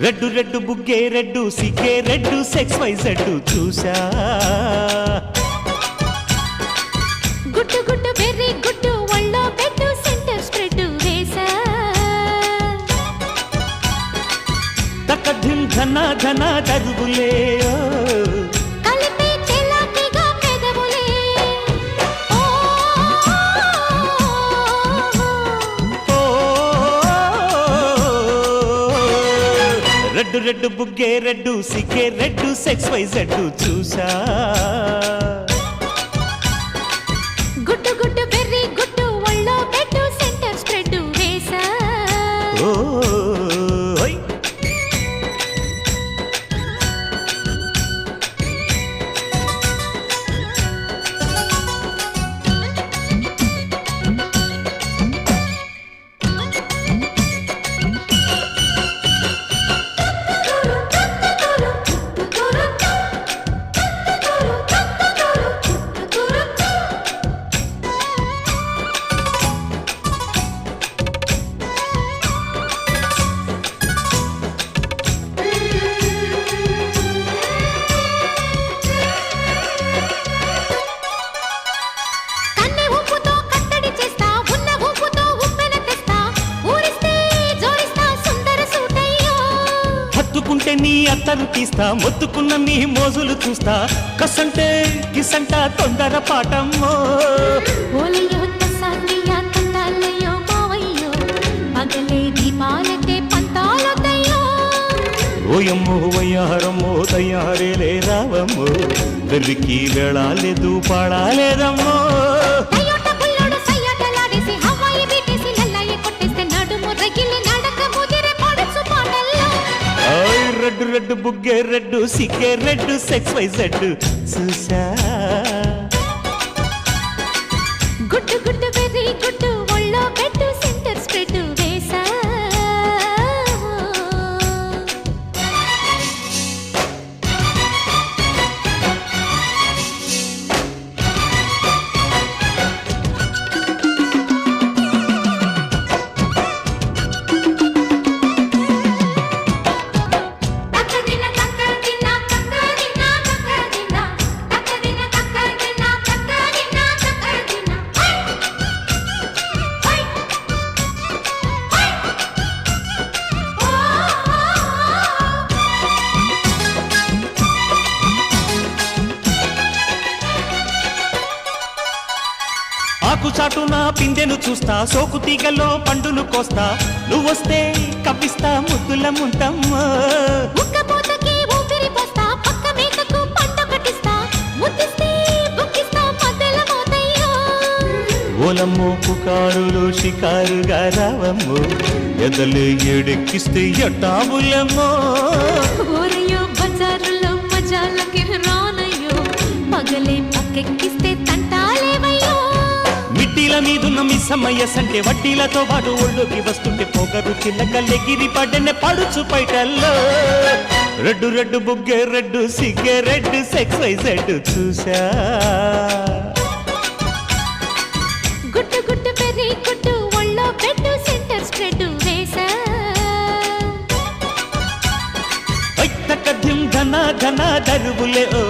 red red బుగ్గే red సిగ్గే red sex Y Z చూసా గుట్టు గుట్టు వెర్రి గుట్టు ఒళ్ళో పెట్టు సెంటర్ స్ప్రెడ్ వేసా తక్కధిం ధన ధన దరుగులే కలిపి చెలాకిగా పెదవులే రెడ్డు రెడ్డు బుగ్గే రెడ్డు సిగ్గే రెడ్డు సెక్స్ వై జెడ్డు చూసా గుట్టు గుట్టు వెర్రి గుట్టు ఒళ్ళో పెట్టు సెంటర్ స్ప్రెడ్ వేసా ఓయ్ హత్తుకుంటే నీ అత్తరు తీస్తా మొత్తుకున్న నీ మోజులు చూస్తా కసంటే కిసంట తొందర పాటమ్మో ఓలయ్యో తసానియా తండాలయ్యో మావయ్యో పగలే దీపాలకే పంతాలొద్దయ్యో ఓయమ్మో వయ్యారమ్మో తయారేలే రావమ్మో వెర్రికి వేళాలేదు పాడాలేదమ్మో టయోటా బుల్లోడు సయ్యాటలాడేసి హవాయి బీటేసి లల్లాయి కొట్టేస్తే నడుము రగిలి నడక ముదిరే పడచ్చు పాటల్లో రెడ్డు రెడ్డు బుగ్గే రెడ్డు సిగ్గే రెడ్డు సెక్స్ వై జెడ్డు చూసా గుట్టు గుట్టు వెర్రి గుట్టు ఒళ్ళో పెట్టు సెంటర్ స్ప్రెడ్ వేసా ఆకు చాటున పిందెను చూస్తా సోకు తీగలో పండును కోస్తా నువ్వొస్తే కప్పిస్తా ముద్దుల ముంటమ్మా ఉక్కపోతకి ఊపిరి పోస్తా పక్క మేకకు పంట కట్టిస్తా ముద్దిస్తే బుక్కిస్తా మధ్యల మోతయ్యో ఓలమ్మో పుకారులు షికారుగా రావమ్మో ఎదలు ఎడెక్కిస్తే ఎట్టాబులమ్మో ఊరయ్యో బజారులో మజాలకి రానయ్యో పగలే పక్కెక్కిస్తే తంటాలేవయ్యో మిట్టిల మీదున్న మిస్సమ్మయ్య సంటే వడ్డీలతో పాటు ఒళ్ళోకి వస్తుంటే పొగరు చిల్లకల్లెగిరి పడ్డనే పడుచు పైటల్లో రెడ్డు రెడ్డు బుగ్గే రెడ్డు సిగ్గే రెడ్డు సెక్స్ వై జెడ్డు చూసా గుట్టు గుట్టు పెర్రి గుట్టు ఒళ్ళో పెట్టు సెంటర్ స్ప్రెడ్ వేసా తక్కధిం ధన ధన దరువులే ఓ